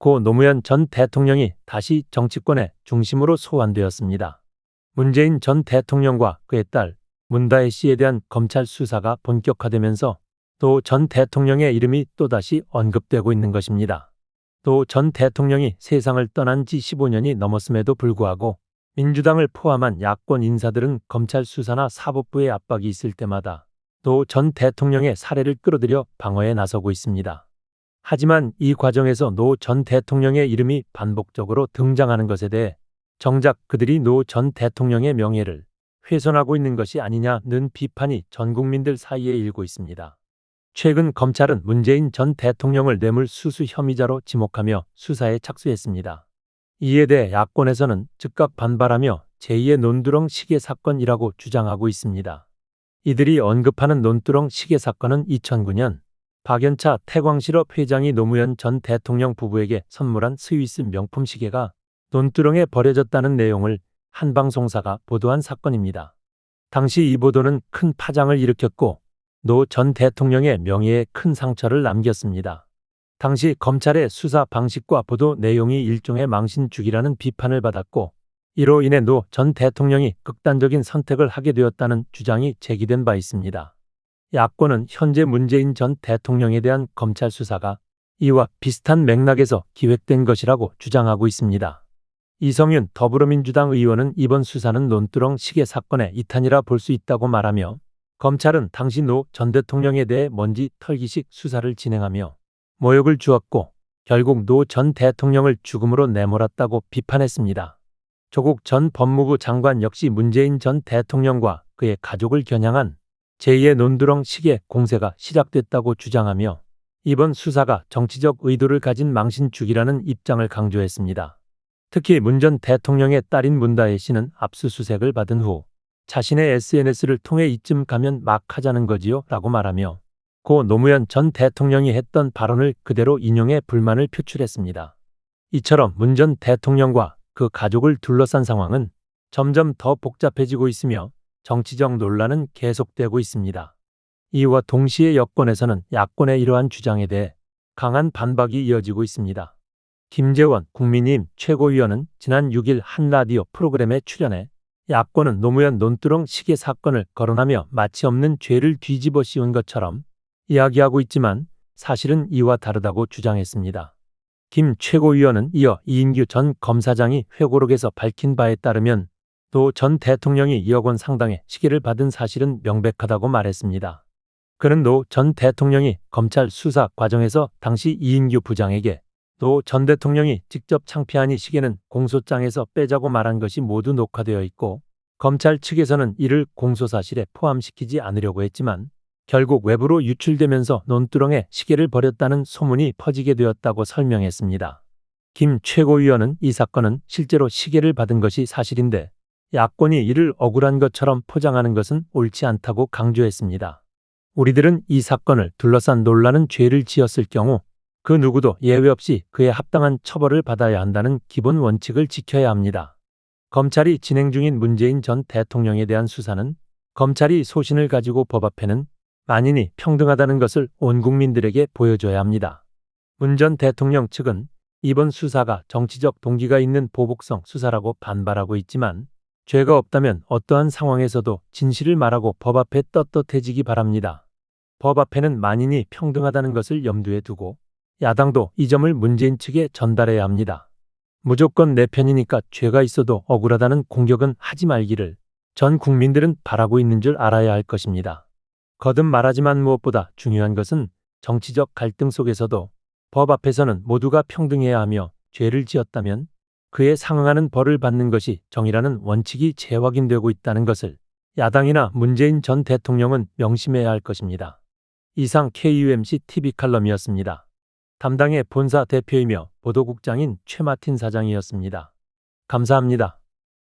고 노무현 전 대통령이 다시 정치권의 중심으로 소환되었습니다. 문재인 전 대통령과 그의 딸 문다혜 씨에 대한 검찰 수사가 본격화되면서 노 전 대통령의 이름이 또다시 언급되고 있는 것입니다. 노 전 대통령이 세상을 떠난 지 15년이 넘었음에도 불구하고 민주당을 포함한 야권 인사들은 검찰 수사나 사법부의 압박이 있을 때마다 노 전 대통령의 사례를 끌어들여 방어에 나서고 있습니다. 하지만 이 과정에서 노 전 대통령의 이름이 반복적으로 등장하는 것에 대해 정작 그들이 노 전 대통령의 명예를 훼손하고 있는 것이 아니냐는 비판이 전 국민들 사이에 일고 있습니다. 최근 검찰은 문재인 전 대통령을 뇌물수수 혐의자로 지목하며 수사에 착수했습니다. 이에 대해 야권에서는 즉각 반발하며 제2의 논두렁 시계 사건이라고 주장하고 있습니다. 이들이 언급하는 논두렁 시계 사건은 2009년 박연차 태광실업 회장이 노무현 전 대통령 부부에게 선물한 스위스 명품 시계가 논두렁에 버려졌다는 내용을 한 방송사가 보도한 사건입니다. 당시 이 보도는 큰 파장을 일으켰고 노 전 대통령의 명예에 큰 상처를 남겼습니다. 당시 검찰의 수사 방식과 보도 내용이 일종의 망신주기라는 비판을 받았고 이로 인해 노 전 대통령이 극단적인 선택을 하게 되었다는 주장이 제기된 바 있습니다. 야권은 현재 문재인 전 대통령에 대한 검찰 수사가 이와 비슷한 맥락에서 기획된 것이라고 주장하고 있습니다. 이성윤 더불어민주당 의원은 이번 수사는 논두렁 시계 사건의 이탄이라 볼 수 있다고 말하며 검찰은 당시 노 전 대통령에 대해 먼지 털기식 수사를 진행하며 모욕을 주었고 결국 노 전 대통령을 죽음으로 내몰았다고 비판했습니다. 조국 전 법무부 장관 역시 문재인 전 대통령과 그의 가족을 겨냥한 제2의 논두렁 시계 공세가 시작됐다고 주장하며 이번 수사가 정치적 의도를 가진 망신주기라는 입장을 강조했습니다. 특히 문 전 대통령의 딸인 문다혜 씨는 압수수색을 받은 후 자신의 SNS를 통해 이쯤 가면 막 하자는 거지요 라고 말하며 고 노무현 전 대통령이 했던 발언을 그대로 인용해 불만을 표출했습니다. 이처럼 문 전 대통령과 그 가족을 둘러싼 상황은 점점 더 복잡해지고 있으며 정치적 논란은 계속되고 있습니다. 이와 동시에 여권에서는 야권의 이러한 주장에 대해 강한 반박이 이어지고 있습니다. 김재원 국민의힘 최고위원은 지난 6일 한 라디오 프로그램에 출연해 야권은 노무현 논두렁 시계 사건을 거론하며 마치 없는 죄를 뒤집어 씌운 것처럼 이야기하고 있지만 사실은 이와 다르다고 주장했습니다. 김 최고위원은 이어 이인규 전 검사장이 회고록에서 밝힌 바에 따르면 노 전 대통령이 2억 원 상당의 시계를 받은 사실은 명백하다고 말했습니다. 그는 노 전 대통령이 검찰 수사 과정에서 당시 이인규 부장에게 노 전 대통령이 직접 창피한 이 시계는 공소장에서 빼자고 말한 것이 모두 녹화되어 있고 검찰 측에서는 이를 공소사실에 포함시키지 않으려고 했지만 결국 외부로 유출되면서 논두렁에 시계를 버렸다는 소문이 퍼지게 되었다고 설명했습니다. 김 최고위원은 이 사건은 실제로 시계를 받은 것이 사실인데 야권이 이를 억울한 것처럼 포장하는 것은 옳지 않다고 강조했습니다. 우리들은 이 사건을 둘러싼 논란은 죄를 지었을 경우 그 누구도 예외 없이 그에 합당한 처벌을 받아야 한다는 기본 원칙을 지켜야 합니다. 검찰이 진행 중인 문재인 전 대통령에 대한 수사는 검찰이 소신을 가지고 법 앞에는 만인이 평등하다는 것을 온 국민들에게 보여줘야 합니다. 문 전 대통령 측은 이번 수사가 정치적 동기가 있는 보복성 수사라고 반발하고 있지만 죄가 없다면 어떠한 상황에서도 진실을 말하고 법 앞에 떳떳해지기 바랍니다. 법 앞에는 만인이 평등하다는 것을 염두에 두고 야당도 이 점을 문재인 측에 전달해야 합니다. 무조건 내 편이니까 죄가 있어도 억울하다는 공격은 하지 말기를 전 국민들은 바라고 있는 줄 알아야 할 것입니다. 거듭 말하지만 무엇보다 중요한 것은 정치적 갈등 속에서도 법 앞에서는 모두가 평등해야 하며 죄를 지었다면 그에 상응하는 벌을 받는 것이 정의라는 원칙이 재확인되고 있다는 것을 야당이나 문재인 전 대통령은 명심해야 할 것입니다. 이상 KUMC TV 칼럼이었습니다. 담당의 본사 대표이며 보도국장인 최마틴 사장이었습니다. 감사합니다.